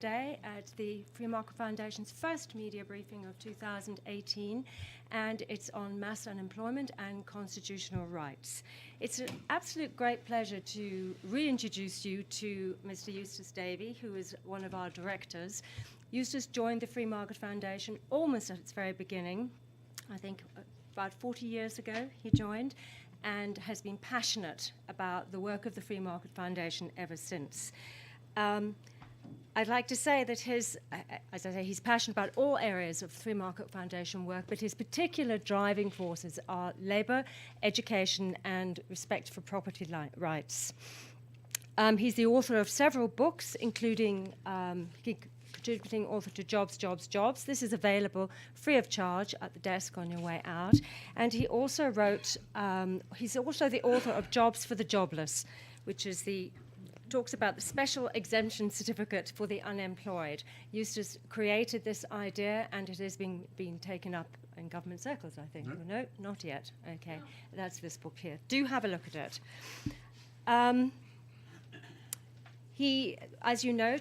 today at the Free Market Foundation's first media briefing of 2018, and it's on mass unemployment and constitutional rights. It's an absolute great pleasure to reintroduce you to Mr. Eustace Davie, who is one of our directors. Eustace joined the Free Market Foundation almost at its very beginning. I think about 40 years ago he joined, and has been passionate about the work of the Free Market Foundation ever since. I'd like to say that as I say, he's passionate about all areas of Free Market Foundation work, but his particular driving forces are labour, education, and respect for property rights. He's the author of several books, including contributing author to Jobs, Jobs, Jobs. This is available free of charge at the desk on your way out. And he also wrote, he's also the author of Jobs for the Jobless, which is talks about the special exemption certificate for the unemployed. Eustace created this idea, and it has been taken up in government circles, I think. No, not yet. Okay, that's this book here. Do have a look at it. As you know,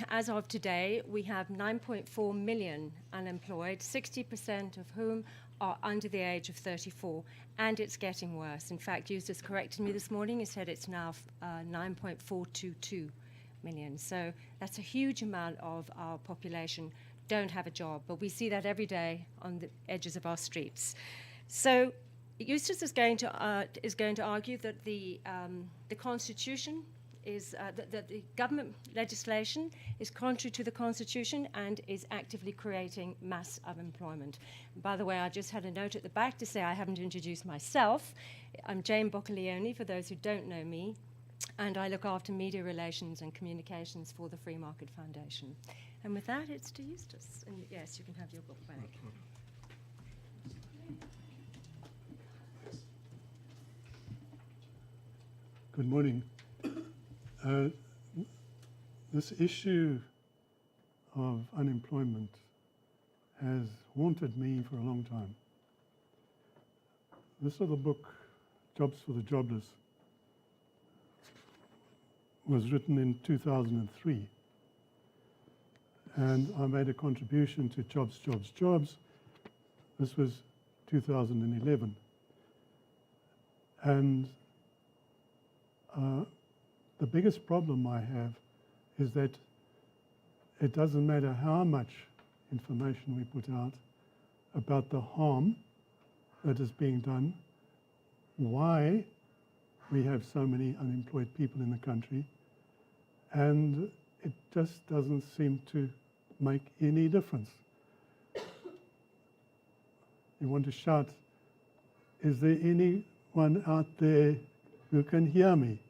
as of today, we have 9.4 million unemployed, 60% of whom are under the age of 34, and it's getting worse. In fact, Eustace corrected me this morning. He said it's now 9.422 million. So that's a huge amount of our population don't have a job, but we see that every day on the edges of our streets. So Eustace is going to argue that the Constitution that the government legislation is contrary to the Constitution and is actively creating mass unemployment. And by the way, I just had a note at the back to say I haven't introduced myself. I'm Jane Boccalione, for those who don't know me, and I look after media relations and communications for the Free Market Foundation. And with that, it's to Eustace. And yes, you can have your book back. Good morning. This issue of unemployment has haunted me for a long time. This little book, Jobs for the Jobless, was written in 2003. And I made a contribution to Jobs, Jobs, Jobs. This was 2011. And the biggest problem I have is that it doesn't matter how much information we put out about the harm that is being done, why we have so many unemployed people in the country, and it just doesn't seem to make any difference. You want to shout, is there anyone out there who can hear me?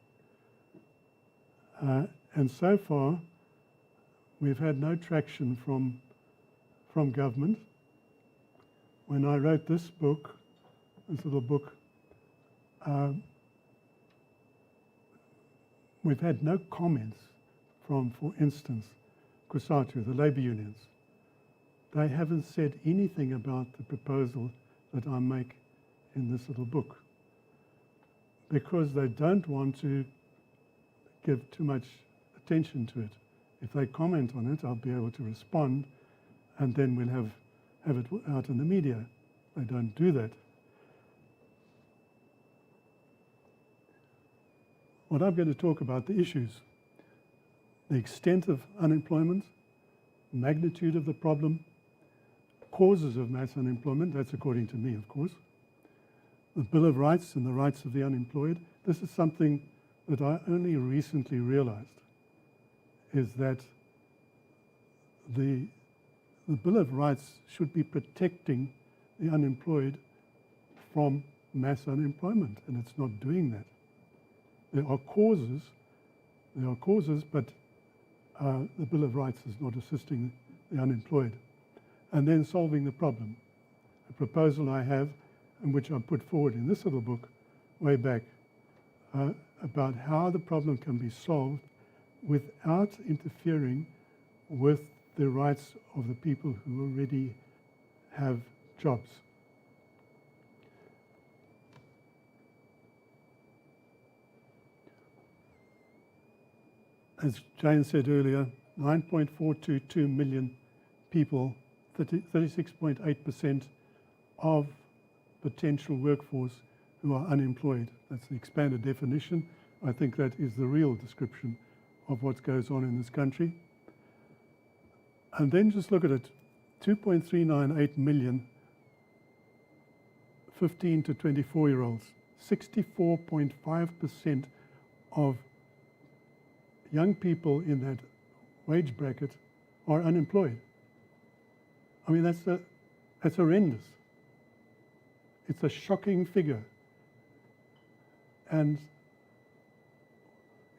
And so far, we've had no traction from government. When I wrote this book, this little book, we've had no comments from, for instance, COSATU, the labour unions. They haven't said anything about the proposal that I make in this little book, because they don't want to give too much attention to it. If they comment on it, I'll be able to respond, and then we'll have it out in the media. They don't do that. What I'm going to talk about, the issues, the extent of unemployment, magnitude of the problem, causes of mass unemployment, that's according to me, of course, the Bill of Rights and the rights of the unemployed. This is something that I only recently realized, is that the Bill of Rights should be protecting the unemployed from mass unemployment, and it's not doing that. There are causes, but the Bill of Rights is not assisting the unemployed. And then solving the problem. A proposal I have, and which I put forward in this little book way back, about how the problem can be solved without interfering with the rights of the people who already have jobs. As Jane said earlier, 9.422 million people, 36.8% of potential workforce who are unemployed. That's the expanded definition. I think that is the real description of what goes on in this country. And then just look at it, 2.398 million 15 to 24-year-olds. 64.5% of young people in that wage bracket are unemployed. I mean, that's horrendous. It's a shocking figure. And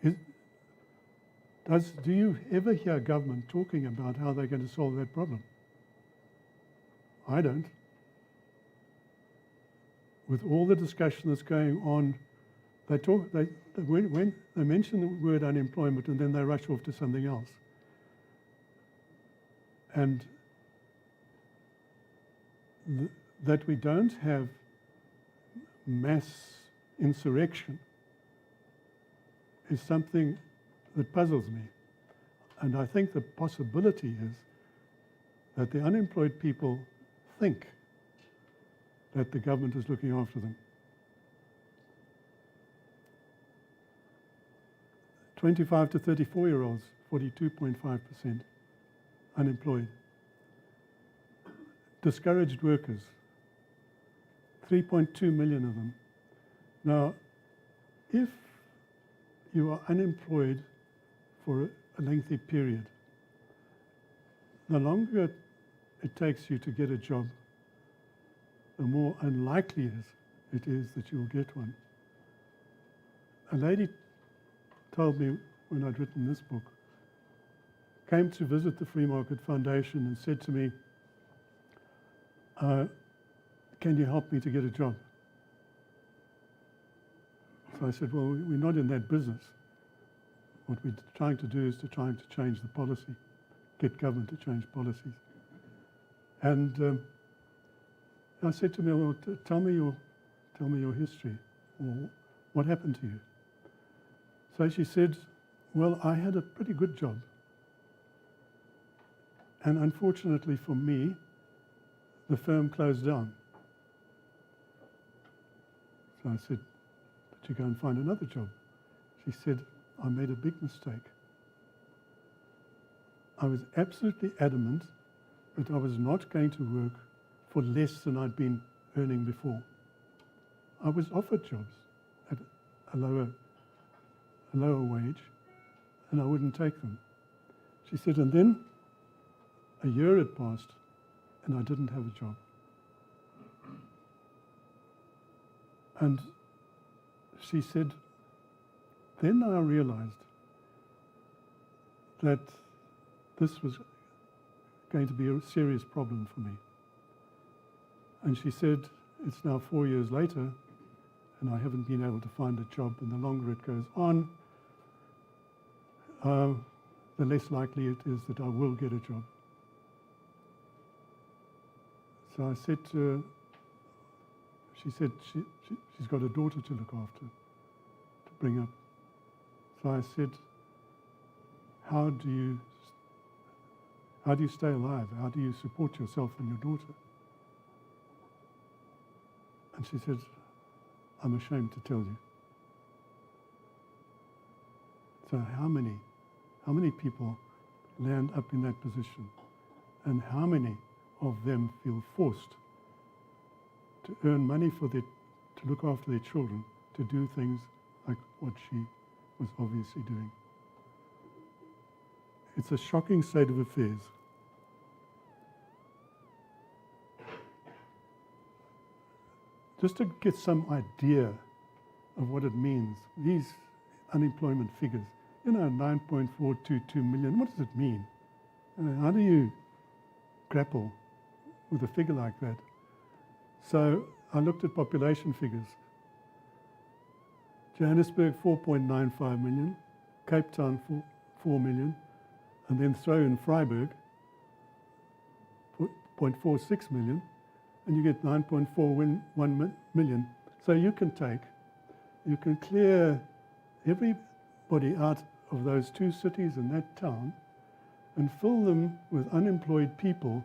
do you ever hear government talking about how they're going to solve that problem? I don't. With all the discussion that's going on, when they mention the word unemployment and then they rush off to something else. And that we don't have mass insurrection is something that puzzles me. And I think the possibility is that the unemployed people think that the government is looking after them. 25 to 34-year-olds, 42.5% unemployed. Discouraged workers, 3.2 million of them. Now, if you are unemployed for a lengthy period, the longer it takes you to get a job, the more unlikely it is that you will get one. A lady told me when I'd written this book, came to visit the Free Market Foundation and said to me, can you help me to get a job? So I said, well, we're not in that business. What we're trying to do is to change the policy, get government to change policies. And I said to her, well, tell me your history. Or what happened to you? So she said, well, I had a pretty good job. And unfortunately for me, the firm closed down. So I said, but you go and find another job. She said, I made a big mistake. I was absolutely adamant that I was not going to work for less than I'd been earning before. I was offered jobs at a lower wage, and I wouldn't take them. She said, and then a year had passed, and I didn't have a job. And she said, then I realized that this was going to be a serious problem for me. And she said, it's now 4 years later, and I haven't been able to find a job, and the longer it goes on, the less likely it is that I will get a job. So I said to her, she said she's got a daughter to look after, to bring up. So I said, how do you stay alive? How do you support yourself and your daughter? And she said, I'm ashamed to tell you. So how many people land up in that position? And how many of them feel forced to earn money to look after their children, to do things like what she was obviously doing? It's a shocking state of affairs. Just to get some idea of what it means, these unemployment figures, 9.422 million, what does it mean? How do you grapple with a figure like that? So I looked at population figures. Johannesburg, 4.95 million, Cape Town, 4 million, and then throw in Vryburg, 0.46 million, and you get 9.41 million. So you can clear everybody out of those two cities and that town, and fill them with unemployed people,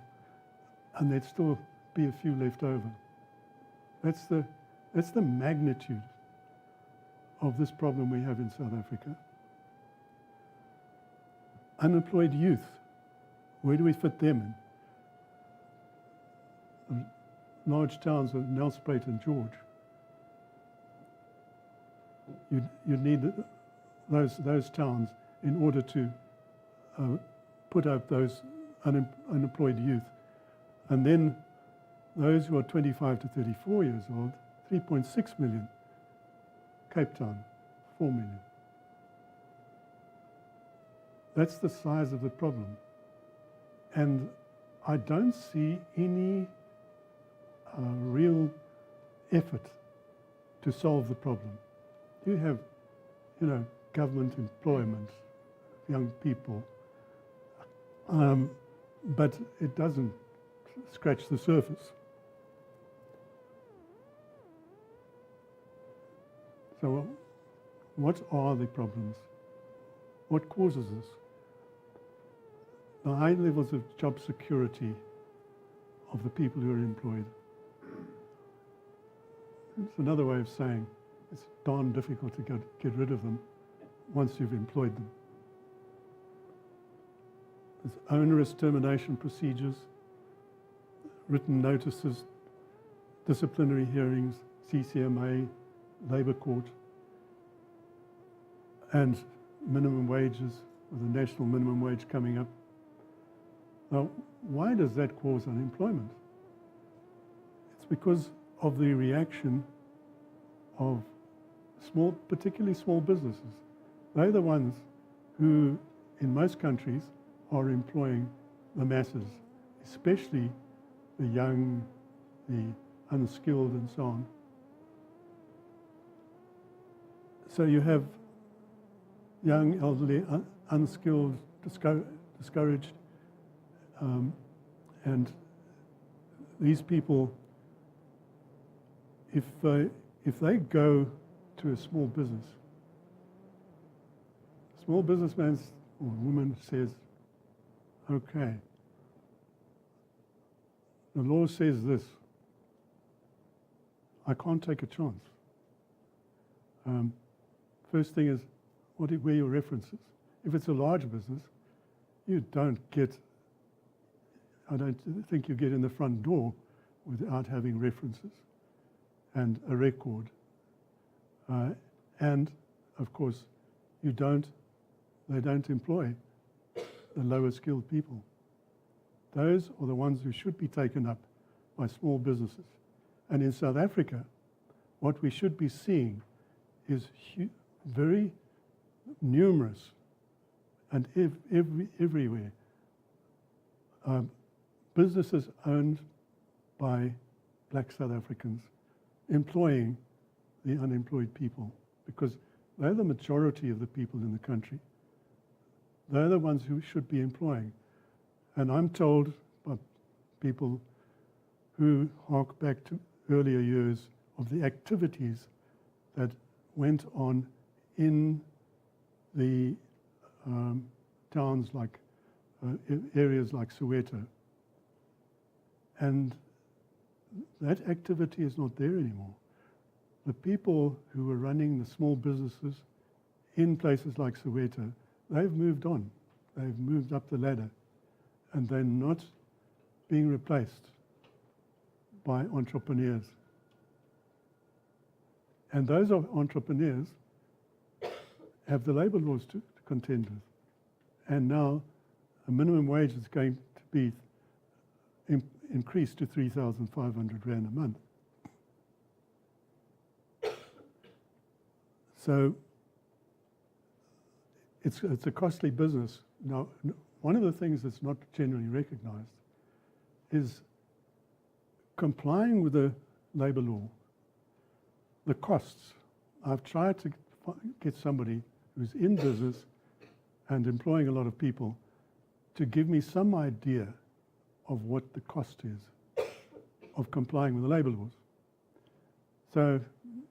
and there'd still be a few left over. That's the magnitude of this problem we have in South Africa. Unemployed youth, where do we fit them in? Large towns of Nelspruit and George. You need those towns in order to put up those unemployed youth. And then those who are 25 to 34 years old, 3.6 million. Cape Town, 4 million. That's the size of the problem. And I don't see any real effort to solve the problem. You have, government employment, young people, but it doesn't scratch the surface. So what are the problems? What causes this? The high levels of job security of the people who are employed. It's another way of saying it's darn difficult to get rid of them once you've employed them. There's onerous termination procedures, written notices, disciplinary hearings, CCMA, Labour Court, and minimum wages, with the national minimum wage coming up. Now, why does that cause unemployment? It's because of the reaction of particularly small businesses. They're the ones who, in most countries, are employing the masses, especially the young, the unskilled, and so on. So you have young, elderly, unskilled, discouraged, and these people, if they go to a small businessman or woman says, okay, the law says this, I can't take a chance. First thing is, where are your references? If it's a large business, I don't think you get in the front door without having references and a record. And of course, they don't employ the lower skilled people. Those are the ones who should be taken up by small businesses. And in South Africa, what we should be seeing is very numerous and everywhere businesses owned by black South Africans employing the unemployed people, because they're the majority of the people in the country. They're the ones who should be employing. And I'm told by people who hark back to earlier years of the activities that went on in the towns like, areas like Soweto. And that activity is not there anymore. The people who were running the small businesses in places like Soweto, they've moved on. They've moved up the ladder, and they're not being replaced by entrepreneurs. And those entrepreneurs have the labour laws to contend with. And now a minimum wage is going to be increased to 3,500 Rand a month. So it's a costly business. Now, one of the things that's not generally recognised is complying with the labour law, the costs. I've tried to get somebody who's in business and employing a lot of people to give me some idea of what the cost is of complying with the labour laws. So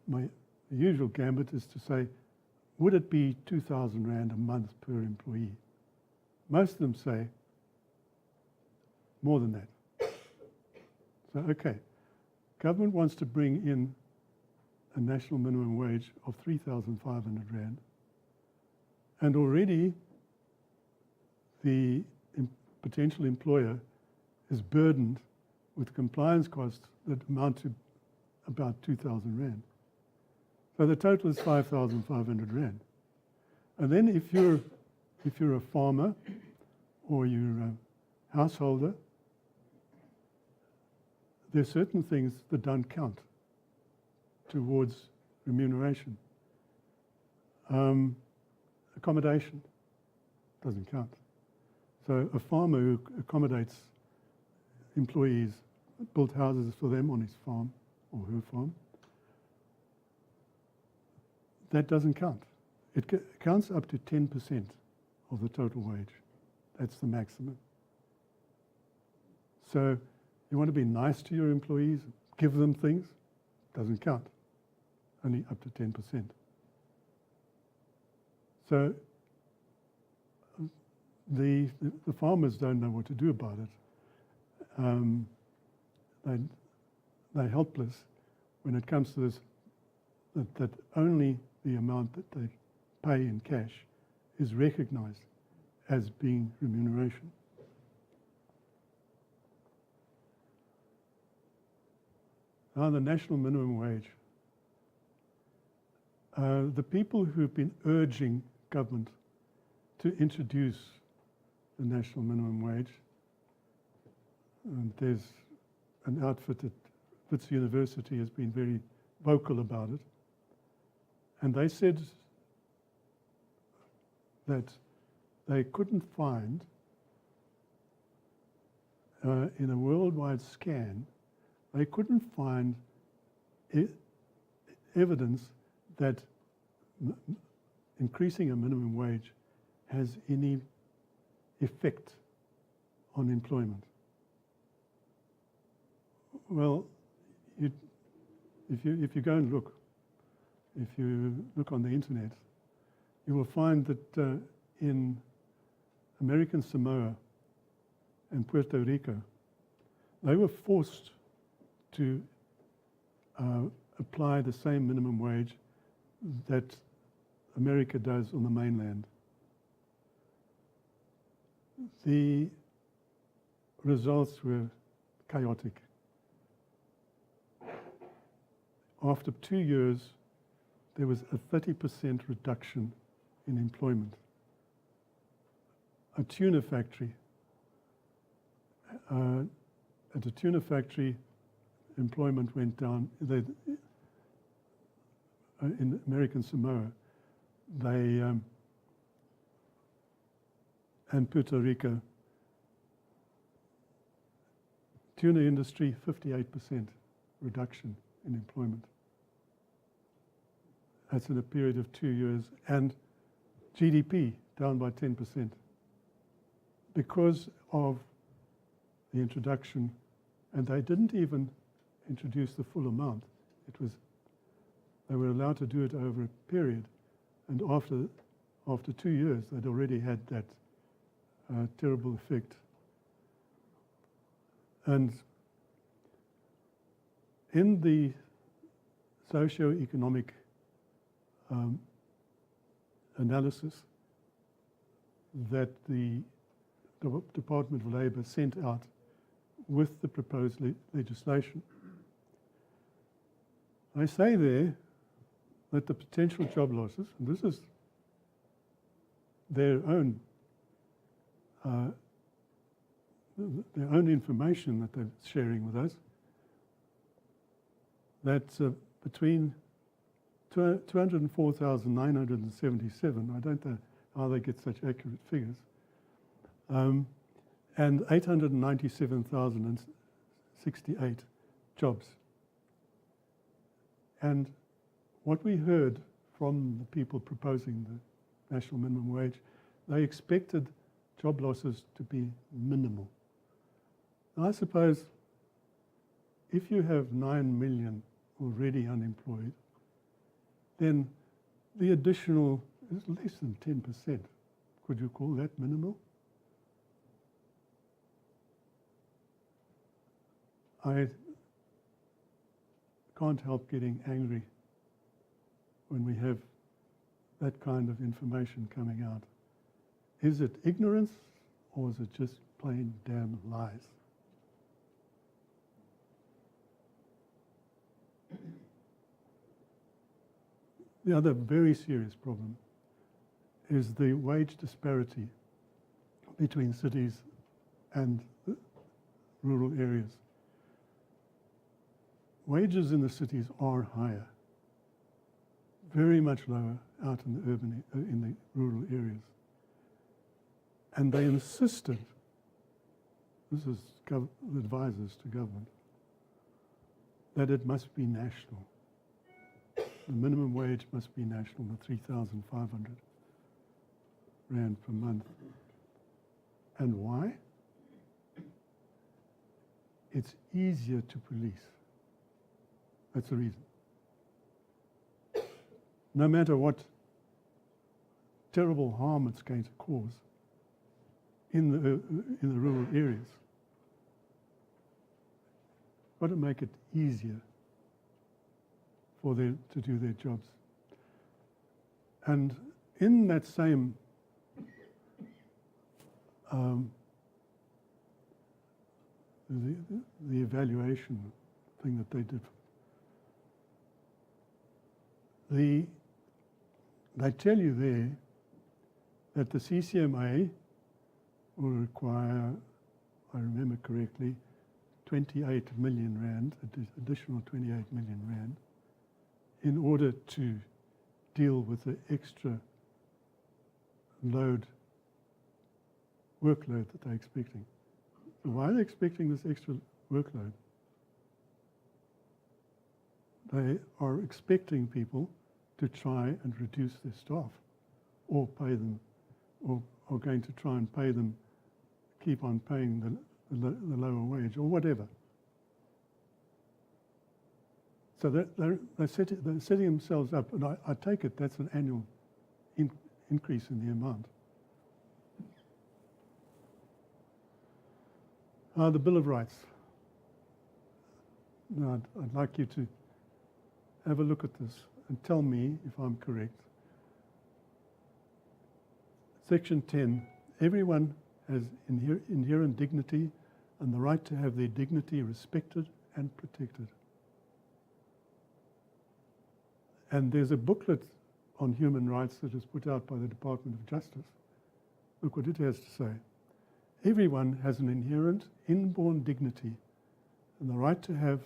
my usual gambit is to say, would it be 2,000 Rand a month per employee? most of them say more than that. So, okay, government wants to bring in a national minimum wage of 3,500 Rand, and already the potential employer is burdened with compliance costs that amount to about 2,000 Rand. So the total is 5,500 Rand. And then if you're a farmer or you're a householder, there's certain things that don't count towards remuneration. Accommodation doesn't count. So a farmer who accommodates employees, built houses for them on his farm or her farm, that doesn't count. It counts up to 10% of the total wage. That's the maximum. So you want to be nice to your employees, give them things, doesn't count. Only up to 10%. So the farmers don't know what to do about it. They're helpless when it comes to this, that only the amount that they pay in cash is recognized as being remuneration. Now the national minimum wage. The people who've been urging government to introduce the national minimum wage, and there's an outfit at Wits University has been very vocal about it, and they said that they couldn't find, in a worldwide scan, they couldn't find evidence that increasing a minimum wage has any effect on employment. Well, if you go and look, if you look on the internet, you will find that in American Samoa and Puerto Rico, they were forced to apply the same minimum wage that America does on the mainland. The results were chaotic. After 2 years, there was a 30% reduction in employment. A tuna factory, at a tuna factory, employment went down. In American Samoa, and Puerto Rico, tuna industry, 58% reduction in employment. That's in a period of 2 years, and GDP down by 10% because of the introduction, and they didn't even introduce the full amount. They were allowed to do it over a period, and after 2 years, they'd already had that terrible effect. And in the socio-economic analysis that the Department of Labour sent out with the proposed legislation, I say there that the potential job losses, and this is their own information that they're sharing with us, that between 204,977, I don't know how they get such accurate figures, and 897,068 jobs. And what we heard from the people proposing the national minimum wage, they expected job losses to be minimal. Now, I suppose if you have 9 million already unemployed, then the additional is less than 10%. Could you call that minimal? I can't help getting angry when we have that kind of information coming out. Is it ignorance or is it just plain damn lies? The other very serious problem is the wage disparity between cities and rural areas. Wages in the cities are higher, very much lower out in the rural areas. And they insisted, this is advisors to government, that it must be national. The minimum wage must be national, the 3,500 rand per month. And why? It's easier to police. That's the reason. No matter what terrible harm it's going to cause in the rural areas, got to make it easier for them to do their jobs. And in that same the evaluation thing that they did, they tell you there that the CCMA will require, I remember correctly, 28 million rand, additional 28 million rand, in order to deal with the extra workload that they're expecting. So why are they expecting this extra workload? They are expecting people to try and reduce their staff or pay them, or are going to try and pay them, keep on paying the lower wage or whatever. So they're setting themselves up, and I take it that's an annual increase in the amount. The Bill of Rights. Now, I'd like you to have a look at this and tell me if I'm correct. Section 10, everyone has inherent dignity and the right to have their dignity respected and protected. And there's a booklet on human rights that is put out by the Department of Justice. Look what it has to say. Everyone has an inherent, inborn dignity and the right to have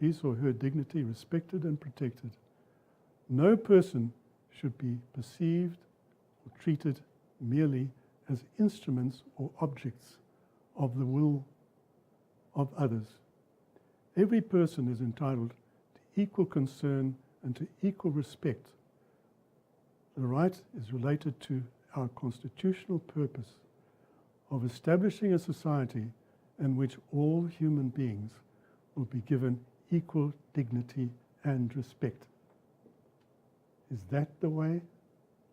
his or her dignity respected and protected. No person should be perceived or treated merely as instruments or objects of the will of others. Every person is entitled to equal concern and to equal respect. The right is related to our constitutional purpose of establishing a society in which all human beings will be given equal dignity and respect. Is that the way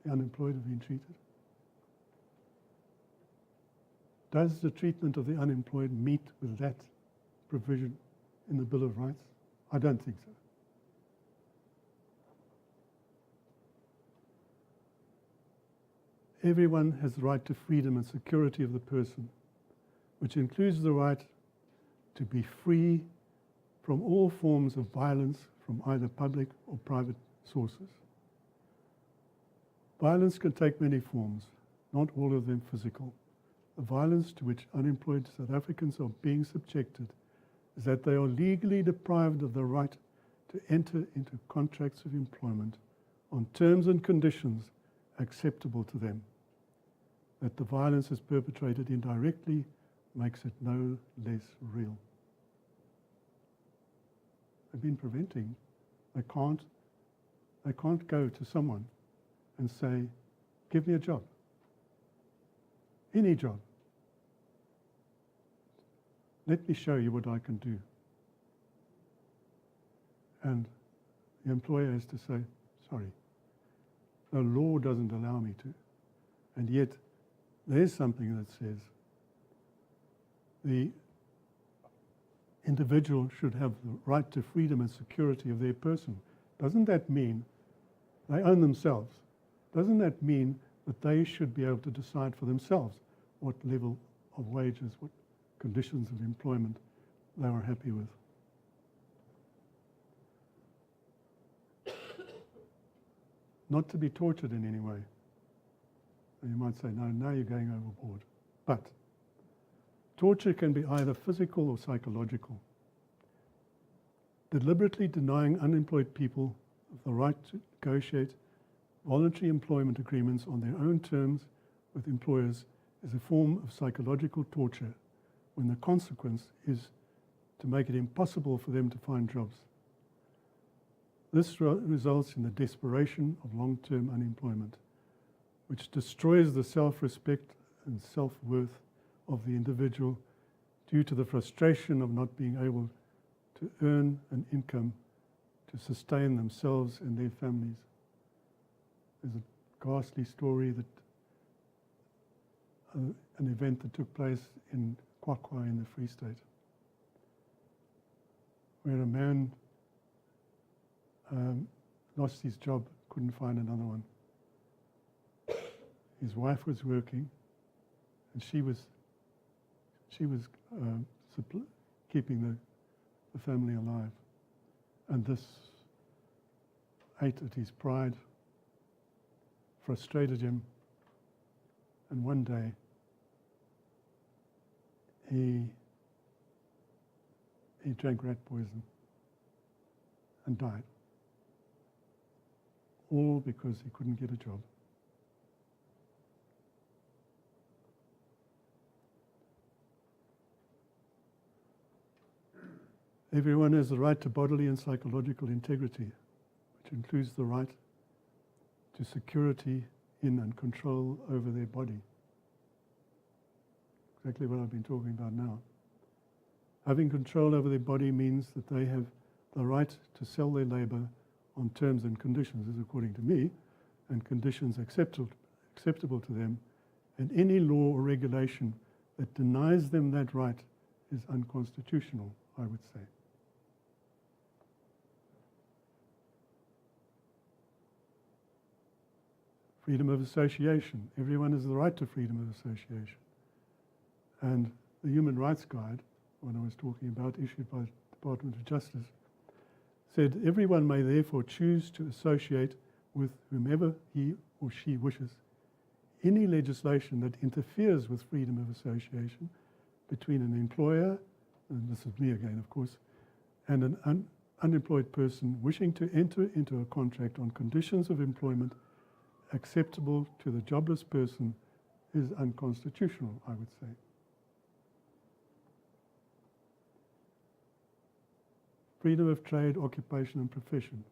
the unemployed have been treated? Does the treatment of the unemployed meet with that provision in the Bill of Rights? I don't think so. Everyone has the right to freedom and security of the person, which includes the right to be free from all forms of violence from either public or private sources. Violence can take many forms, not all of them physical. The violence to which unemployed South Africans are being subjected is that they are legally deprived of the right to enter into contracts of employment on terms and conditions acceptable to them. That the violence is perpetrated indirectly makes it no less real. They've been preventing. They can't go to someone and say, give me a job. Any job. Let me show you what I can do. And the employer has to say, sorry, the law doesn't allow me to. And yet, there's something that says the individual should have the right to freedom and security of their person. Doesn't that mean they own themselves? Doesn't that mean that they should be able to decide for themselves what level of wages, what conditions of employment they were happy with? Not to be tortured in any way. And you might say, no, now you're going overboard. But torture can be either physical or psychological. Deliberately denying unemployed people the right to negotiate voluntary employment agreements on their own terms with employers is a form of psychological torture when the consequence is to make it impossible for them to find jobs. This results in the desperation of long-term unemployment, which destroys the self-respect and self-worth of the individual due to the frustration of not being able to earn an income to sustain themselves and their families. There's a ghastly story that an event that took place in Kwakwa in the Free State, where a man lost his job, couldn't find another one. His wife was working, and she was keeping the family alive. And this ate at his pride, frustrated him, and one day he drank rat poison and died. All because he couldn't get a job. Everyone has the right to bodily and psychological integrity, which includes the right to security in and control over their body. Exactly what I've been talking about now. Having control over their body means that they have the right to sell their labour on terms and conditions, as according to me, and conditions acceptable to them, and any law or regulation that denies them that right is unconstitutional, I would say. Freedom of association. Everyone has the right to freedom of association. And the Human Rights Guide, when I was talking about, issued by the Department of Justice, said everyone may therefore choose to associate with whomever he or she wishes. Any legislation that interferes with freedom of association between an employer, and this is me again of course, and an unemployed person wishing to enter into a contract on conditions of employment acceptable to the jobless person is unconstitutional, I would say. Freedom of trade, occupation and profession.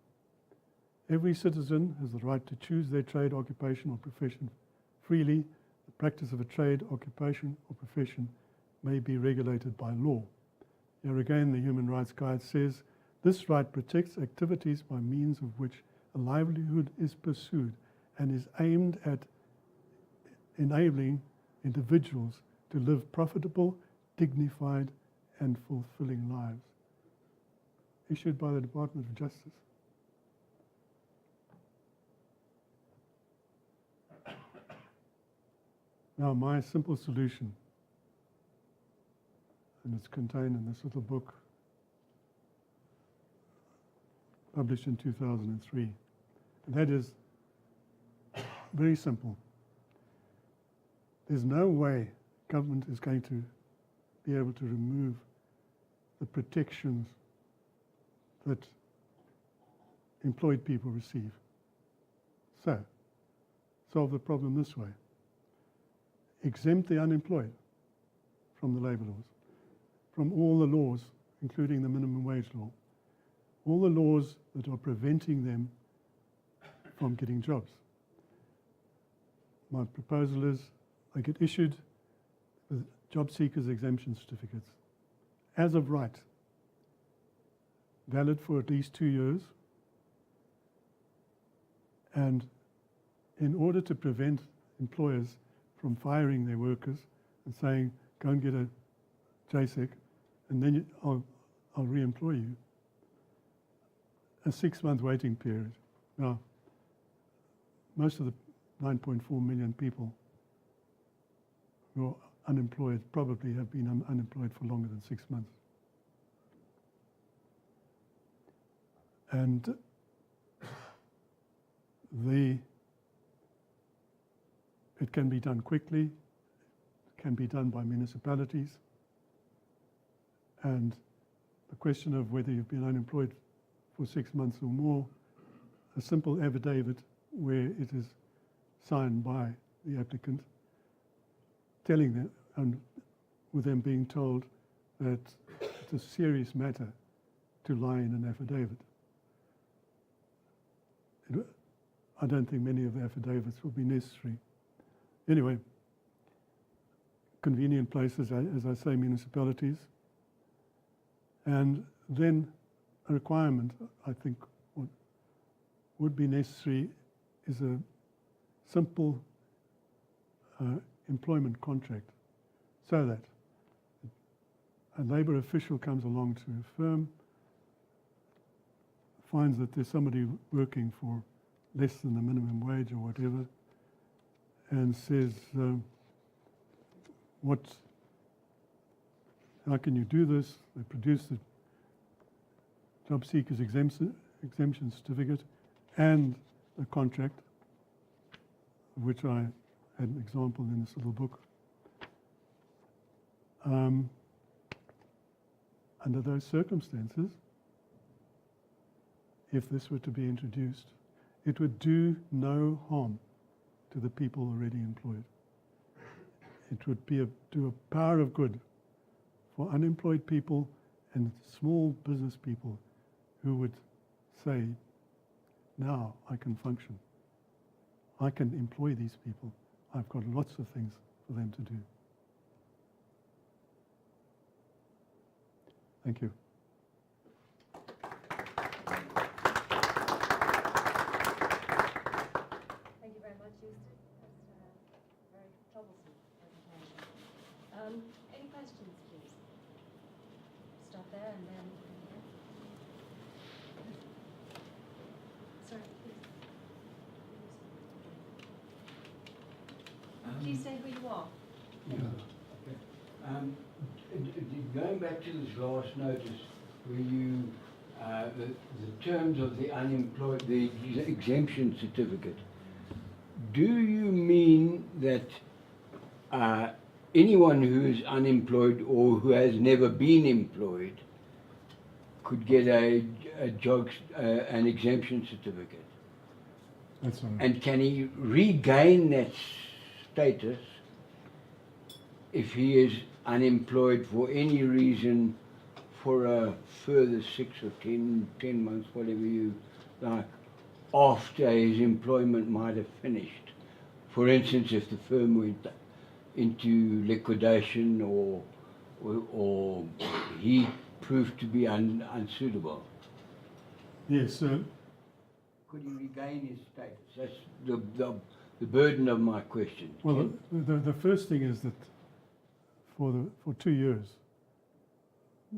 Every citizen has the right to choose their trade, occupation or profession freely. The practice of a trade, occupation or profession may be regulated by law. Here again, the Human Rights Guide says, this right protects activities by means of which a livelihood is pursued and is aimed at enabling individuals to live profitable, dignified and fulfilling lives. Issued by the Department of Justice. Now, my simple solution, and it's contained in this little book published in 2003, and that is very simple. There's no way government is going to be able to remove the protections that employed people receive. So, solve the problem this way. Exempt the unemployed from the labour laws, from all the laws, including the minimum wage law, all the laws that are preventing them from getting jobs. My proposal is they get issued with job seekers exemption certificates as of right, valid for at least 2 years, and in order to prevent employers from firing their workers and saying, go and get a JSEC, and then I'll re-employ you. A 6-month waiting period. Now, most of the 9.4 million people who are unemployed probably have been unemployed for longer than 6 months. And it can be done quickly, it can be done by municipalities, and the question of whether you've been unemployed for 6 months or more, a simple affidavit where it is signed by the applicant, telling them, and with them being told that it's a serious matter to lie in an affidavit. I don't think many of the affidavits will be necessary. Anyway, convenient places, as I say, municipalities. And then a requirement, I think, what would be necessary is a simple employment contract, so that a labour official comes along to a firm, finds that there's somebody working for less than the minimum wage or whatever, and says, how can you do this? They produce the job seeker's exemption certificate and a contract, of which I had an example in this little book. Under those circumstances, if this were to be introduced, it would do no harm to the people already employed. It would do a power of good for unemployed people and small business people who would say, now I can function. I can employ these people. I've got lots of things for them to do. Thank you. Thank you very much, Eustace. That's a very troublesome presentation. Any questions, please? Start there and then. Sorry, please. Please say who you are. Yeah. Okay. Going back to this last notice, where you the terms of the unemployed, the exemption certificate. Do you mean that anyone who is unemployed or who has never been employed could get an exemption certificate? That's all right. And can he regain that status if he is unemployed for any reason for a further 6 or 10 months, whatever you like, after his employment might have finished? For instance, if the firm went into liquidation or he proved to be unsuitable. Yes, Could he regain his status? That's the burden of my question. well, the first thing is that for 2 years,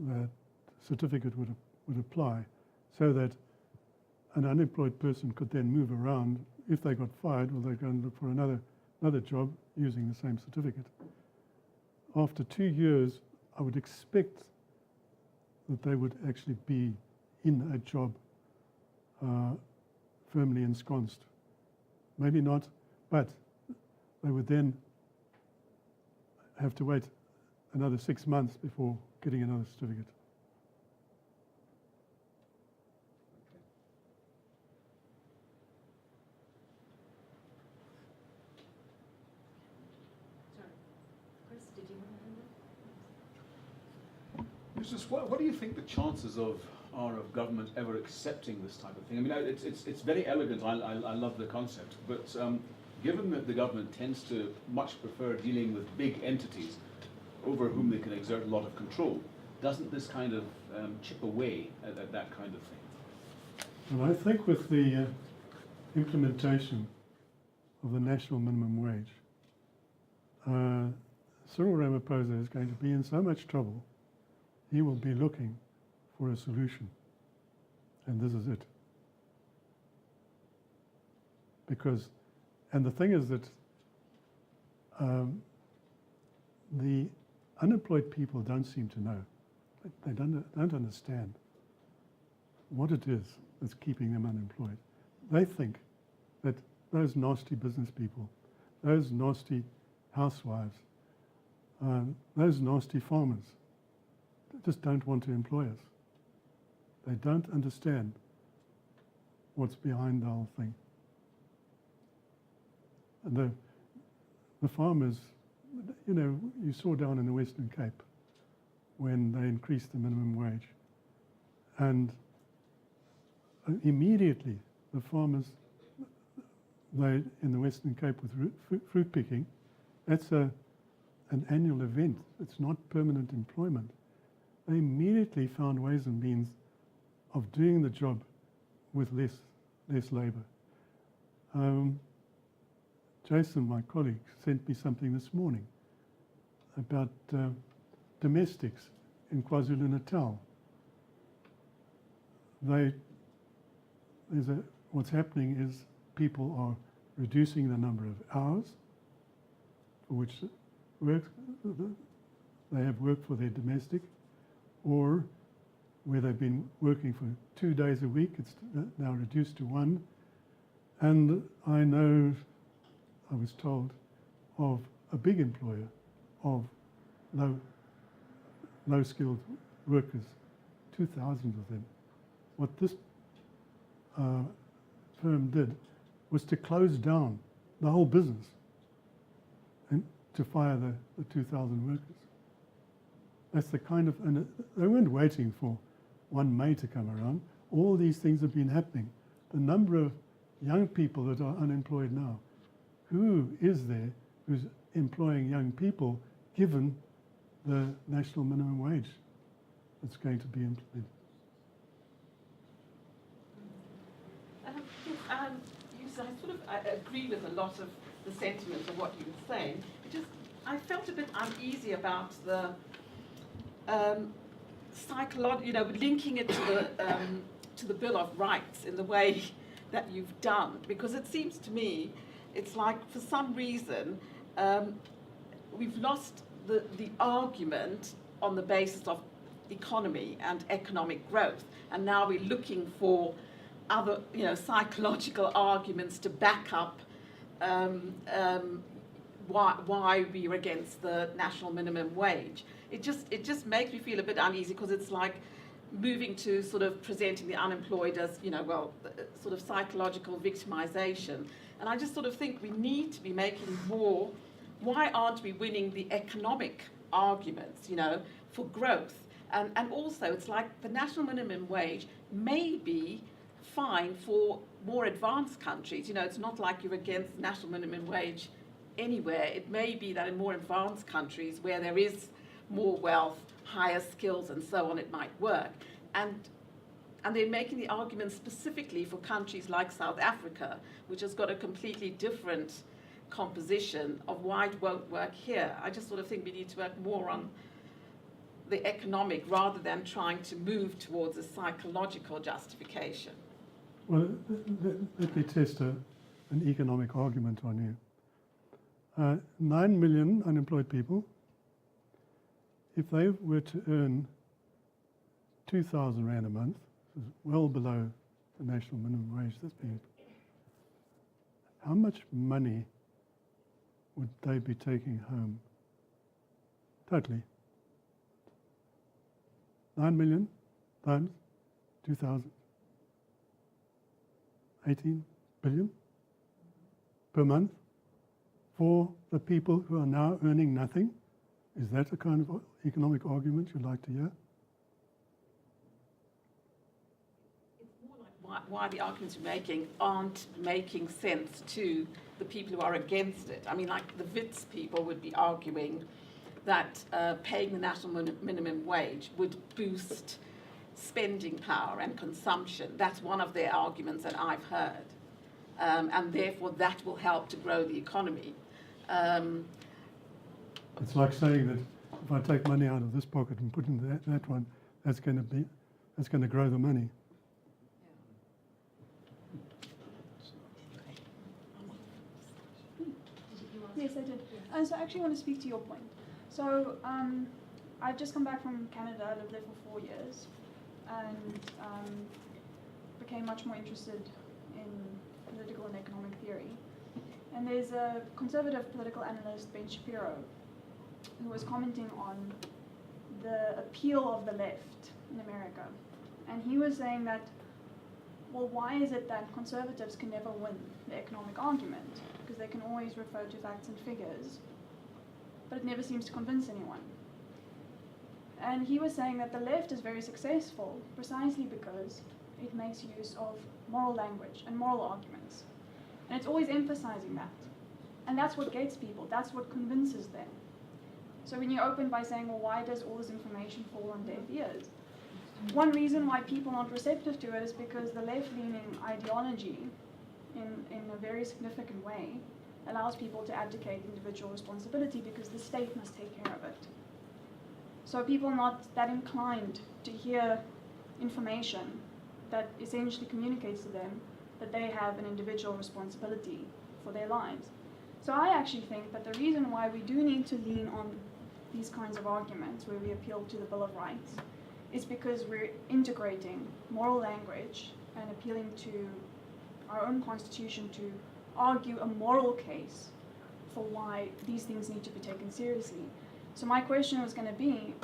that certificate would apply, so that an unemployed person could then move around. If they got fired, well, they go and look for another job using the same certificate. After 2 years, I would expect that they would actually be in a job firmly ensconced. Maybe not, but they would then have to wait another 6 months before getting another certificate. Sorry. Chris, did you want to handle? Eustace, what do you think the chances are of government ever accepting this type of thing? I mean, it's very elegant. I love the concept, but given that the government tends to much prefer dealing with big entities over whom they can exert a lot of control, doesn't this kind of chip away at that kind of thing? And I think with the implementation of the national minimum wage, Cyril Ramaphosa is going to be in so much trouble. He will be looking for a solution. And this is it. Because, and the thing is that the unemployed people don't seem to know. They don't understand what it is that's keeping them unemployed. They think that those nasty business people, those nasty housewives, those nasty farmers just don't want to employ us. They don't understand what's behind the whole thing. And the farmers, you know, you saw down in the Western Cape when they increased the minimum wage. And immediately the farmers, they in the Western Cape with fruit picking, that's an annual event. It's not permanent employment. They immediately found ways and means of doing the job with less labour. Jason, my colleague, sent me something this morning about domestics in KwaZulu-Natal. What's happening is people are reducing the number of hours for which they have worked for their domestic, or where they've been working for 2 days a week, it's now reduced to 1. And I was told of a big employer of low-skilled workers, 2,000 of them. What this firm did was to close down the whole business and to fire the 2,000 workers. That's the kind of, and they weren't waiting for 1 May to come around. All these things have been happening. The number of young people that are unemployed now, who is there who's employing young people given the national minimum wage that's going to be implemented? I agree with a lot of the sentiments of what you were saying. I felt a bit uneasy about the psychological, linking it to the Bill of Rights in the way that you've done, because it seems to me it's like for some reason we've lost the argument on the basis of economy and economic growth, and now we're looking for other, psychological arguments to back up why we are against the national minimum wage. It just makes me feel a bit uneasy, because it's like moving to sort of presenting the unemployed as, sort of psychological victimization. And I just sort of think we need to be making more, why aren't we winning the economic arguments, for growth? And also, it's like the national minimum wage may be fine for more advanced countries. It's not like you're against national minimum wage anywhere. It may be that in more advanced countries where there is more wealth, higher skills and so on, it might work. And they're making the argument specifically for countries like South Africa, which has got a completely different composition of why it won't work here. I just sort of think we need to work more on the economic rather than trying to move towards a psychological justification. Well, let me test an economic argument on you. 9 million unemployed people, if they were to earn 2,000 Rand a month, which is well below the national minimum wage that's being, how much money would they be taking home? Totally. 9 million times 2,000. 18 billion per month for the people who are now earning nothing. Is that a kind of economic argument you'd like to hear? It's more like why the arguments you're making aren't making sense to the people who are against it. I mean, like the Wits people would be arguing that paying the national minimum wage would boost spending power and consumption. That's one of their arguments that I've heard. And therefore that will help to grow the economy. It's like saying that if I take money out of this pocket and put into that one, that's going to that's going to grow the money. Yes, I did. So I actually want to speak to your point. So I've just come back from Canada. I lived there for 4 years and became much more interested in political and economic theory. And there's a conservative political analyst, Ben Shapiro, who was commenting on the appeal of the left in America. And he was saying that, well, why is it that conservatives can never win the economic argument? Because they can always refer to facts and figures, but it never seems to convince anyone. And he was saying that the left is very successful precisely because it makes use of moral language and moral arguments. And it's always emphasizing that. And that's what gets people, that's what convinces them. So when you open by saying, well, why does all this information fall on deaf ears? One reason why people aren't receptive to it is because the left-leaning ideology, in a very significant way, allows people to abdicate individual responsibility because the state must take care of it. So people are not that inclined to hear information that essentially communicates to them that they have an individual responsibility for their lives. So I actually think that the reason why we do need to lean on these kinds of arguments where we appeal to the Bill of Rights is because we're integrating moral language and appealing to our own constitution to argue a moral case for why these things need to be taken seriously. So my question was going to be,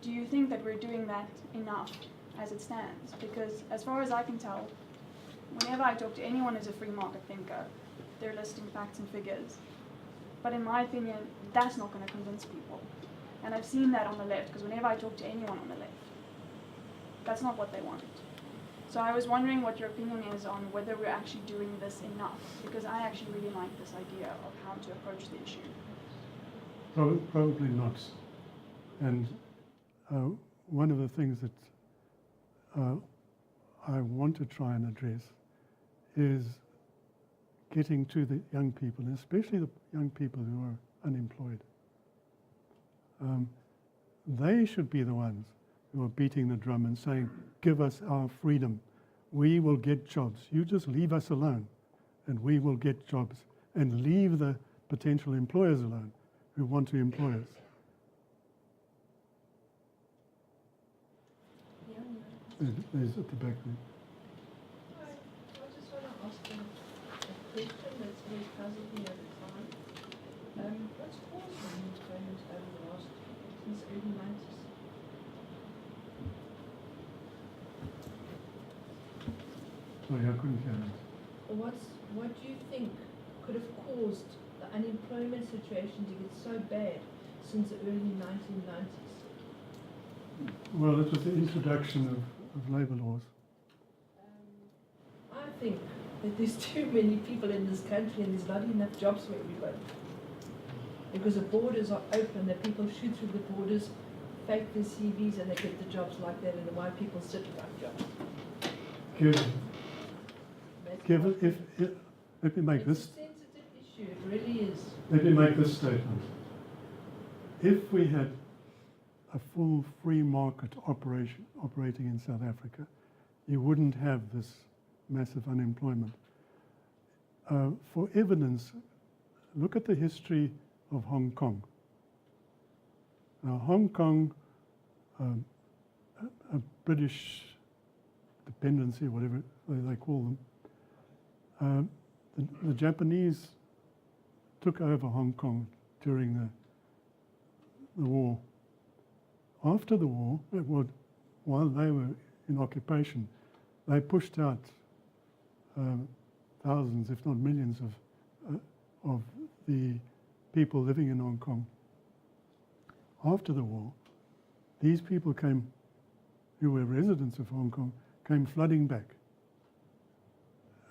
do you think that we're doing that enough as it stands? Because as far as I can tell, whenever I talk to anyone who's a free market thinker, they're listing facts and figures. But in my opinion, that's not going to convince people. And I've seen that on the left, because whenever I talk to anyone on the left, that's not what they want. So I was wondering what your opinion is on whether we're actually doing this enough, because I actually really like this idea of how to approach the issue. Probably not. And one of the things that I want to try and address is getting to the young people, and especially the young people who are unemployed. They should be the ones who are beating the drum and saying, give us our freedom. We will get jobs. You just leave us alone and we will get jobs. And leave the potential employers alone who want to employ us. There's at the back there. I just want to ask a question that's very puzzled me at the time. What's caused unemployment over the last, since the early 90s? Sorry, I couldn't hear that. What do you think could have caused the unemployment situation to get so bad since the early 1990s? Well, it was the introduction of labour laws. I think that there's too many people in this country and there's not enough jobs for everybody. Because the borders are open, that people shoot through the borders, fake their CVs and they get the jobs like that, and the white people sit without jobs. Let me make this. It's a sensitive issue, it really is. Let me make this statement. If we had a full free market operating in South Africa, you wouldn't have this massive unemployment. For evidence, look at the history of Hong Kong. Now, Hong Kong, a British dependency, whatever they call them, the Japanese took over Hong Kong during the war. After the war, while they were in occupation, they pushed out thousands, if not millions, of the people living in Hong Kong. After the war, these people who were residents of Hong Kong, came flooding back.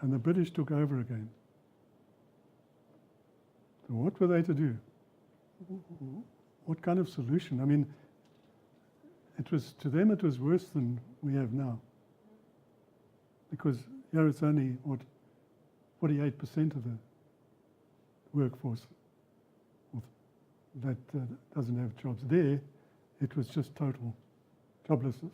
And the British took over again. So what were they to do? What kind of solution? I mean, to them it was worse than we have now. Because here it's only, 48% of the workforce that doesn't have jobs. There, it was just total joblessness.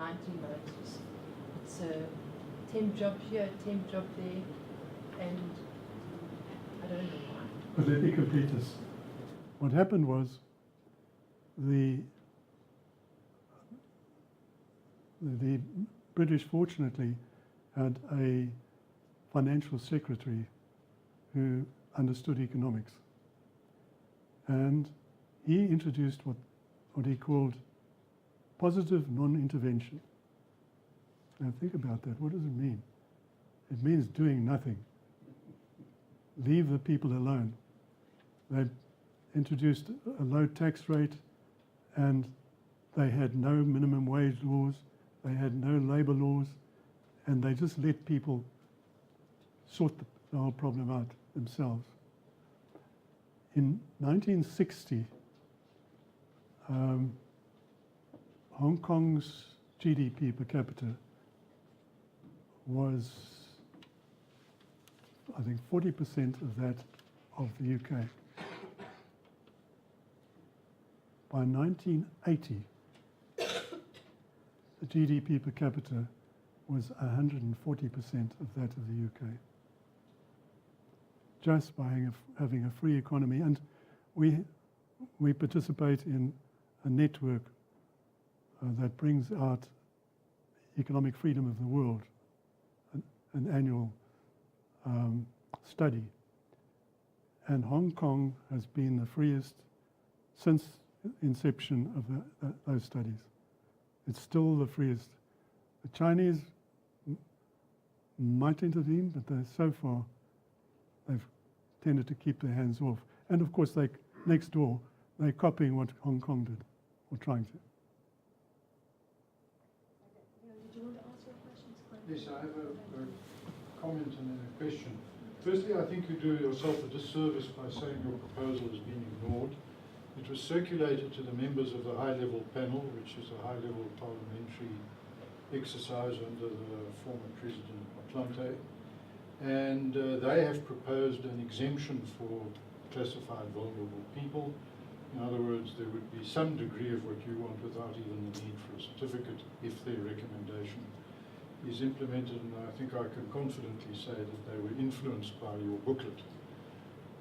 19 voters. It's a temp job here, temp job there, and I don't know why. But let me complete this. What happened was the British fortunately had a financial secretary who understood economics. And he introduced what he called positive non-intervention. Now think about that. What does it mean? It means doing nothing. Leave the people alone. They introduced a low tax rate, and they had no minimum wage laws, they had no labour laws, and they just let people sort the whole problem out themselves. In 1960, Hong Kong's GDP per capita was, I think, 40% of that of the UK. By 1980, the GDP per capita was 140% of that of the UK. Just by having a free economy. And we participate in a network that brings out economic freedom of the world, an annual study. And Hong Kong has been the freest since inception of those studies. It's still the freest. The Chinese might intervene, but so far they've tended to keep their hands off. And of course, next door, they're copying what Hong Kong did, or trying to. Did you want to ask your questions? Yes, I have a comment and then a question. Firstly, I think you do yourself a disservice by saying your proposal has been ignored. It was circulated to the members of the high-level panel, which is a high-level parliamentary exercise under the former President Motlanthe, and they have proposed an exemption for classified vulnerable people. In other words, there would be some degree of what you want without even the need for a certificate if their recommendation is implemented, and I think I can confidently say that they were influenced by your booklet.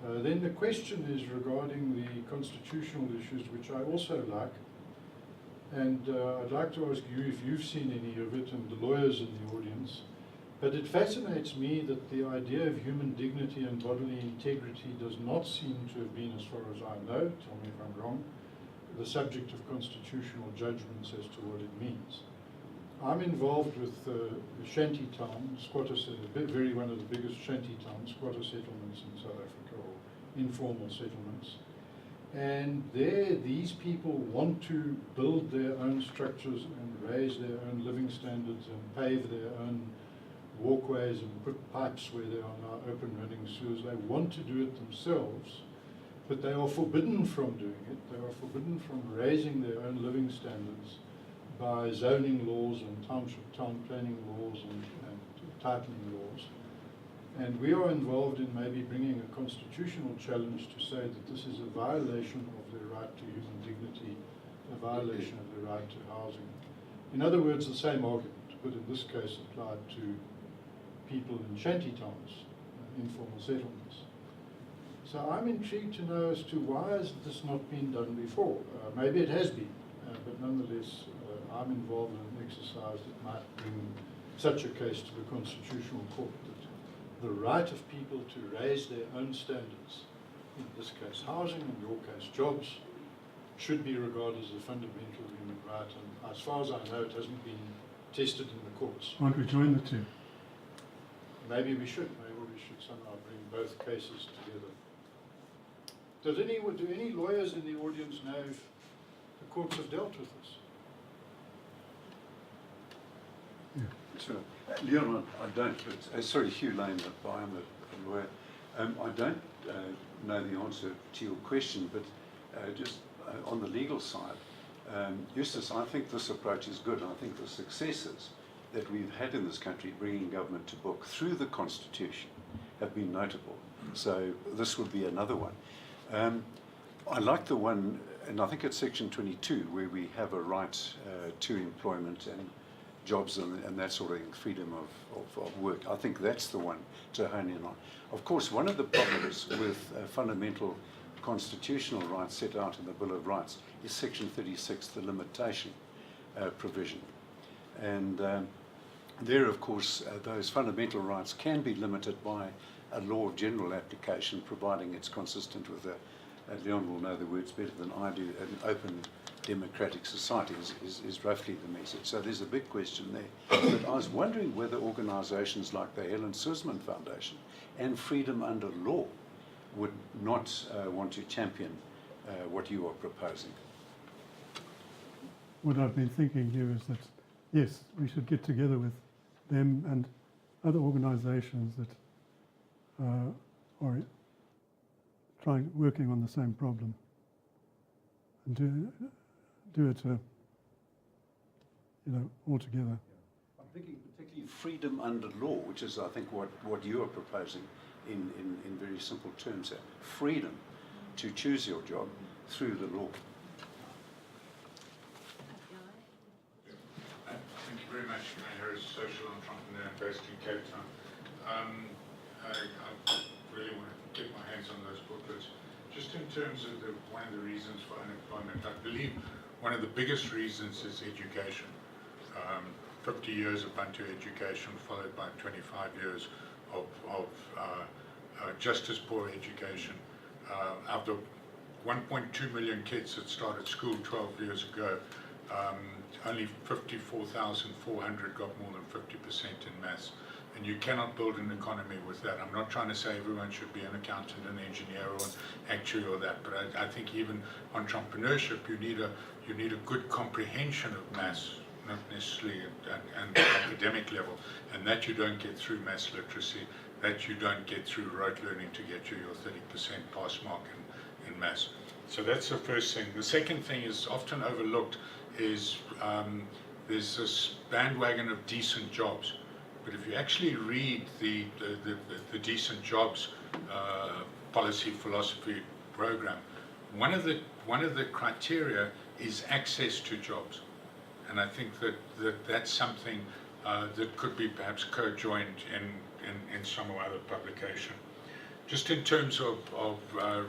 Then the question is regarding the constitutional issues, which I also like, and I'd like to ask you if you've seen any of it, and the lawyers in the audience. But it fascinates me that the idea of human dignity and bodily integrity does not seem to have been, as far as I know, tell me if I'm wrong, the subject of constitutional judgments as to what it means. I'm involved with shanty town, squatters, one of the biggest shanty towns, squatter settlements in South Africa, or informal settlements. And there, these people want to build their own structures and raise their own living standards and pave their own walkways and put pipes where there are now open running sewers. They want to do it themselves, but they are forbidden from doing it. They are forbidden from raising their own living standards by zoning laws and town planning laws and titling laws. And we are involved in maybe bringing a constitutional challenge to say that this is a violation of their right to human dignity, a violation of their right to housing. In other words, the same argument, but in this case applied to people in shanty towns, informal settlements. So I'm intrigued to know as to why has this not been done before. Maybe it has been, but nonetheless, I'm involved in an exercise that might bring such a case to the Constitutional Court, that the right of people to raise their own standards, in this case housing, in your case jobs, should be regarded as a fundamental human right. And as far as I know, it hasn't been tested in the courts. Why don't we join the two? Maybe we should. Maybe we should somehow bring both cases together. Do any lawyers in the audience know if the courts have dealt with this? Sure. Leon, I don't, but sorry, Hugh Lane, but I'm a lawyer. I don't know the answer to your question, but just on the legal side, Eustace, I think this approach is good. I think the successes that we've had in this country bringing government to book through the Constitution have been notable. So this would be another one. I like the one, and I think it's section 22, where we have a right to employment jobs and that sort of thing, freedom of work. I think that's the one to hone in on. Of course, one of the problems with fundamental constitutional rights set out in the Bill of Rights is Section 36, the limitation provision. And there, of course, those fundamental rights can be limited by a law of general application, providing it's consistent with Leon will know the words better than I do, an open democratic society is roughly the message. So there's a big question there. But I was wondering whether organisations like the Helen Suzman Foundation and Freedom Under Law would not want to champion what you are proposing. What I've been thinking here is that, yes, we should get together with them and other organisations that are working on the same problem, and do it, all together. I'm thinking particularly freedom under law, which is, I think, what you are proposing in very simple terms. Freedom to choose your job through the law. Thank you very much, Mayor, as a social entrepreneur based in Cape Town. I really want to get my hands on those booklets. Just in terms of one of the reasons for unemployment, I believe one of the biggest reasons is education. 50 years of Bantu education followed by 25 years of just as poor education. Of the 1.2 million kids that started school 12 years ago, only 54,400 got more than 50% in maths. And you cannot build an economy with that. I'm not trying to say everyone should be an accountant, an engineer, or an actuary, or that. But I think even entrepreneurship, you need a good comprehension of maths, not necessarily at academic level, and that you don't get through maths literacy. That you don't get through rote learning to get you your 30% pass mark in maths. So that's the first thing. The second thing is often overlooked is there's this bandwagon of decent jobs. But if you actually read the decent jobs policy philosophy program, one of the criteria is access to jobs, and I think that's something that could be perhaps co-joined in some or other publication. Just in terms of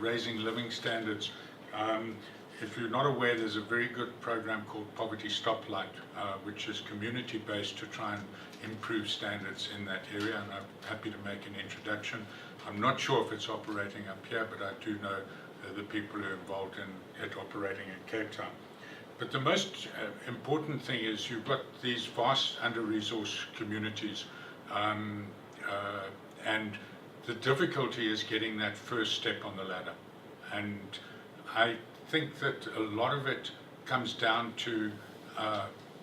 raising living standards, if you're not aware, there's a very good program called Poverty Stoplight, which is community-based to try and improve standards in that area, and I'm happy to make an introduction. I'm not sure if it's operating up here, but I do know the people who are involved in it operating in Cape Town. But the most important thing is you've got these vast under-resourced communities, and the difficulty is getting that first step on the ladder. And I think that a lot of it comes down to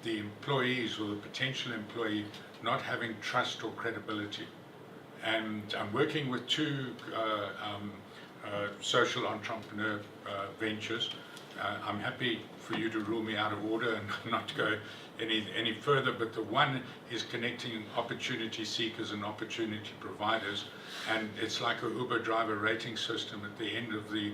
the employees or the potential employee not having trust or credibility. And I'm working with two social entrepreneur ventures. I'm happy for you to rule me out of order and not go any further, but the one is connecting opportunity seekers and opportunity providers, and it's like a Uber driver rating system at the end of the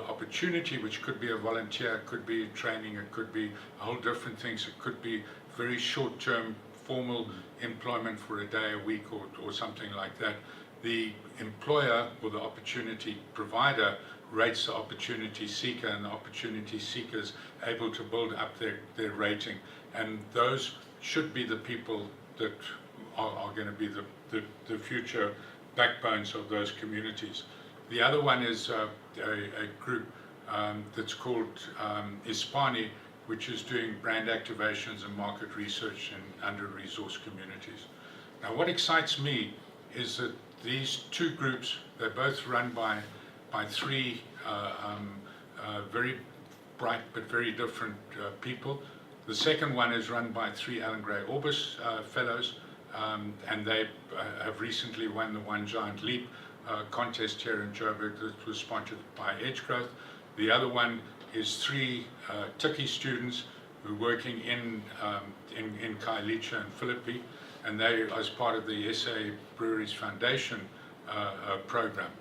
opportunity, which could be a volunteer, it could be training, it could be a whole different things, it could be very short-term formal employment for a day, a week, or something like that. The employer or the opportunity provider rates the opportunity seeker, and the opportunity seekers able to build up their rating, and those should be the people that are going to be the future backbones of those communities. The other one is a group that's called Ispani, which is doing brand activations and market research in under-resourced communities. Now, what excites me is that these two groups, they're both run by three very bright but very different people. The second one is run by three Alan Gray Orbis fellows, and they have recently won the One Giant Leap contest here in Joburg that was sponsored by Edge Growth. The other one is three Tiki students who are working in Khayelitsha and Philippi, and they as part of the SA Breweries Foundation program.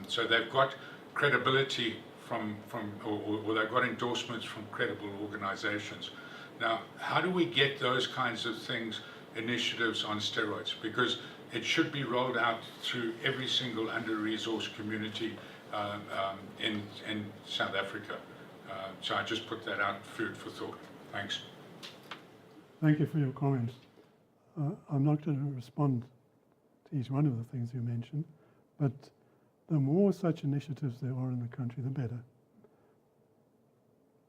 So they've got credibility or they've got endorsements from credible organizations. Now, how do we get those kinds of things, initiatives on steroids? Because it should be rolled out through every single under-resourced community in South Africa. So I just put that out, food for thought. Thanks. Thank you for your comments. I'm not going to respond to each one of the things you mentioned, but the more such initiatives there are in the country, the better.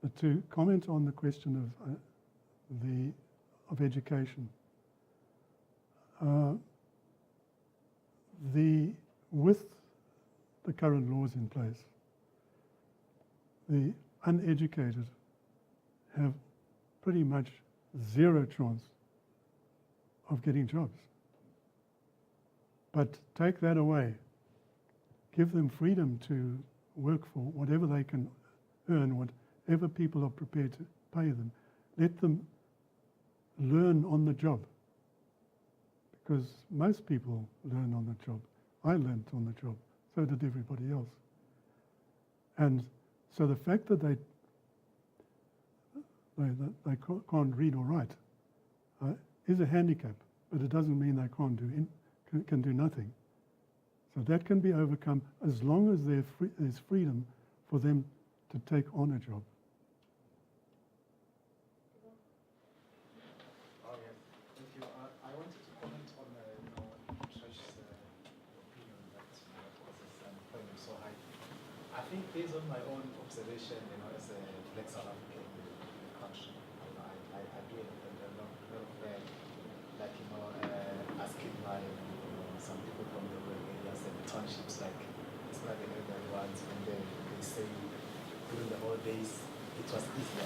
But to comment on the question of education, with the current laws in place, the uneducated have pretty much zero chance of getting jobs. But take that away, give them freedom to work for whatever they can earn, whatever people are prepared to pay them. Let them learn on the job, because most people learn on the job. I learned on the job, so did everybody else. And so the fact that they can't read or write is a handicap, but it doesn't mean they can do nothing. So that can be overcome as long as there's freedom for them to take on a job. Oh, yes. Thank you. I wanted to comment on Church's opinion that causes unemployment so high. I think based on my own observation, as a black South African in the country, I do a lot of asking my some people from the rural areas and the townships, especially the elderly ones, when they say during the old days it was easier.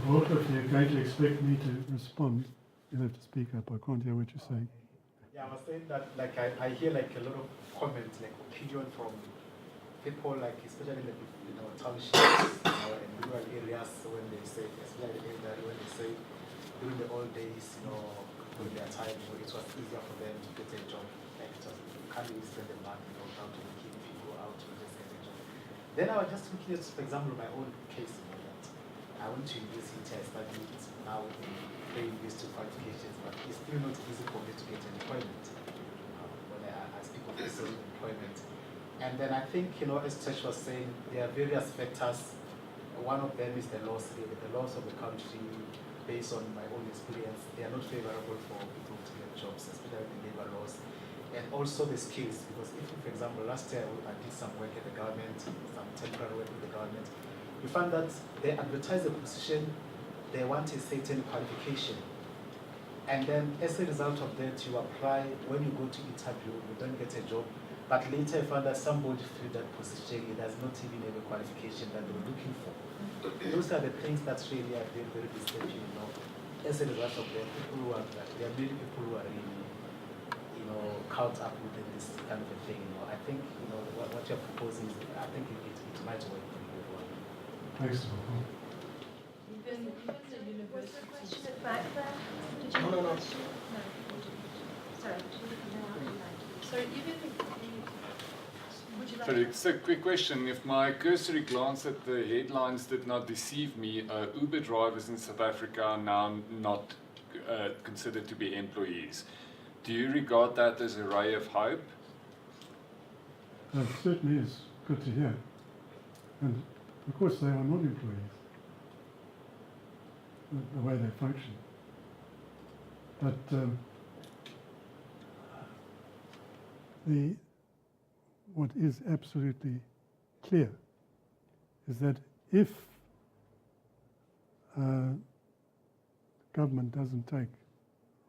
Both of you are going to expect me to respond. You'll have to speak up. I can't hear what you're saying. Yeah, I was saying that I hear a lot of comments, opinion from people, especially in the townships and rural areas, when they say, especially the elderly, when they say during the old days, when their time, it was easier for them to get a job. You can't really spend the money, down to the kid if you go out to just get a job. Then I was just looking at, for example, my own case, that I went to university, I studied now paying these two qualifications, but it's still not easy for me to get employment. When I speak of this employment. And then I think, as Church was saying, there are various factors. One of them is the laws of the country. Based on my own experience, they are not favorable for people to get jobs, especially the labor laws. And also the skills, because if, for example, last year I did some work at the government, some temporary work with the government, we found that they advertise the position, they want a certain qualification. And then as a result of that, you apply, when you go to interview, you don't get a job. But later I found that somebody filled that position, it does not even have a qualification that they were looking for. Those are the things that really are very, very disturbing, As a result of that, there are many people who are really, caught up with this kind of a thing, I think, what you're proposing, I think it might work for everyone. Thanks. Even the university. Was there a question at the back there? Did you No. Sorry. So even would you like Sorry, it's a quick question. If my cursory glance at the headlines did not deceive me, Uber drivers in South Africa are now not considered to be employees. Do you regard that as a ray of hope? That certainly is good to hear. And of course they are not employees, the way they function. But what is absolutely clear is that if government doesn't take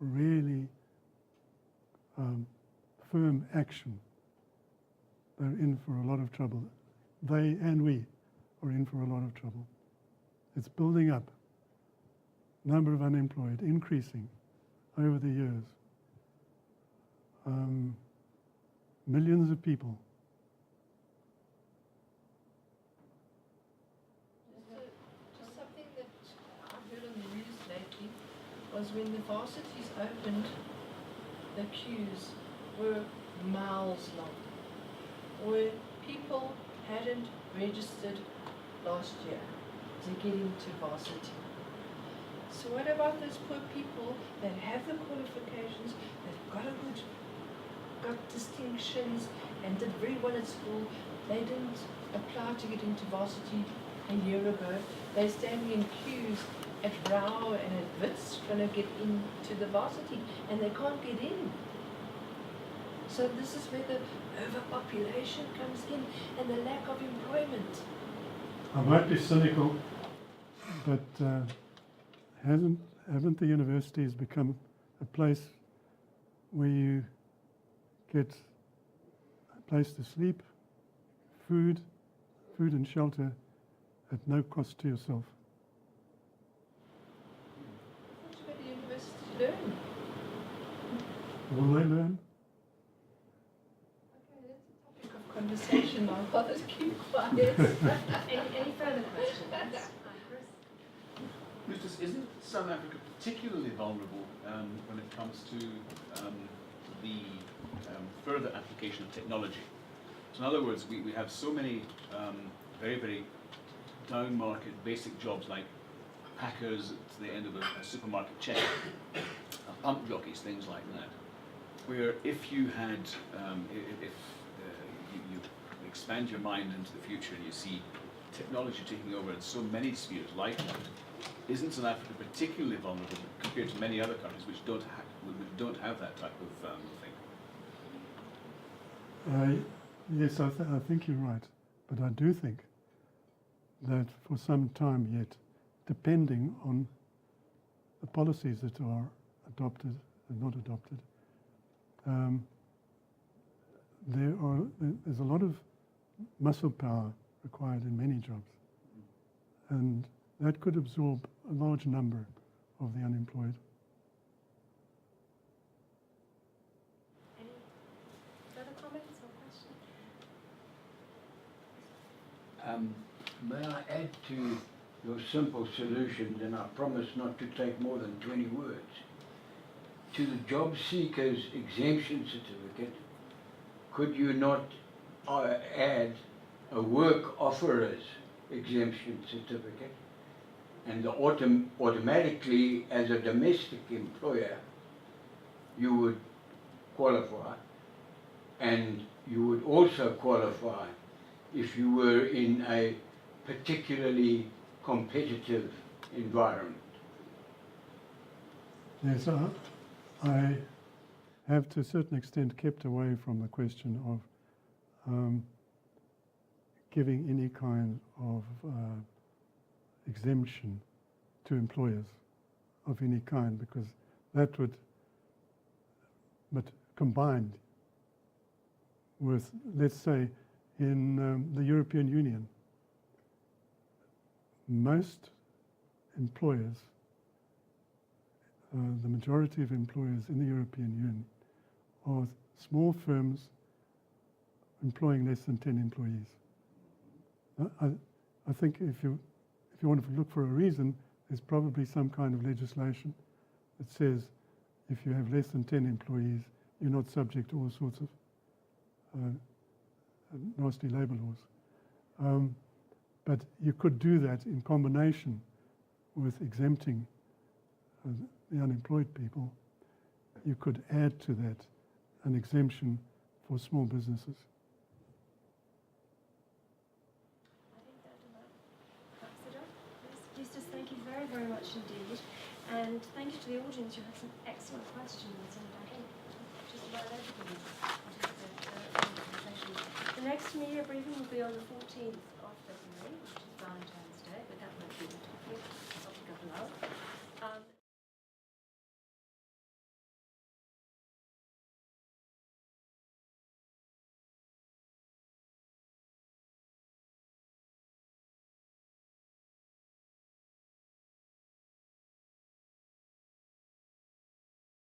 really firm action, they're in for a lot of trouble. They and we are in for a lot of trouble. It's building up. Number of unemployed increasing over the years. Millions of people. Just something that I've heard on the news lately was when the varsities opened, the queues were miles long, where people hadn't registered last year to get into varsity. So what about those poor people that have the qualifications, they've got distinctions and did very well at school, they didn't apply to get into varsity a year ago, they're standing in queues at Rao and at Wits trying to get into the varsity and they can't get in. So this is where the overpopulation comes in and the lack of employment. I might be cynical, but haven't the universities become a place where you get a place to sleep, food and shelter at no cost to yourself? That's where the universities learn. Will they learn? Okay, that's a topic of conversation now. I'll just keep quiet. Any further questions? Chris? Eustace, isn't South Africa particularly vulnerable when it comes to the further application of technology? So in other words, we have so many very, very down market basic jobs like packers at the end of a supermarket check, pump jockeys, things like that, where if you had, if you expand your mind into the future and you see technology taking over in so many spheres like that, isn't South Africa particularly vulnerable compared to many other countries which don't have that type of thing? Yes, I think you're right, but I do think that for some time yet, depending on the policies that are adopted and not adopted, there's a lot of muscle power required in many jobs, and that could absorb a large number of the unemployed. Any further comments or questions? May I add to your simple solutions, and I promise not to take more than 20 words. To the job seeker's exemption certificate, could you not add a work offerer's exemption certificate, and automatically as a domestic employer you would qualify, and you would also qualify if you were in a particularly competitive environment? Yes, I have to a certain extent kept away from the question of giving any kind of exemption to employers of any kind, because that would, but combined with, let's say, in the European Union, most employers, the majority of employers in the European Union are small firms employing less than 10 employees. I think if you want to look for a reason, there's probably some kind of legislation that says if you have less than 10 employees, you're not subject to all sorts of nasty labour laws. But you could do that in combination with exempting the unemployed people. You could add to that an exemption for small businesses. I think that wraps it up. Yes, Eustace, thank you very, very much indeed. And thank you to the audience. You had some excellent questions, and I think just about everything. The next media briefing will be on the 14th of February, which is Valentine's Day, but that won't be the topic. The topic of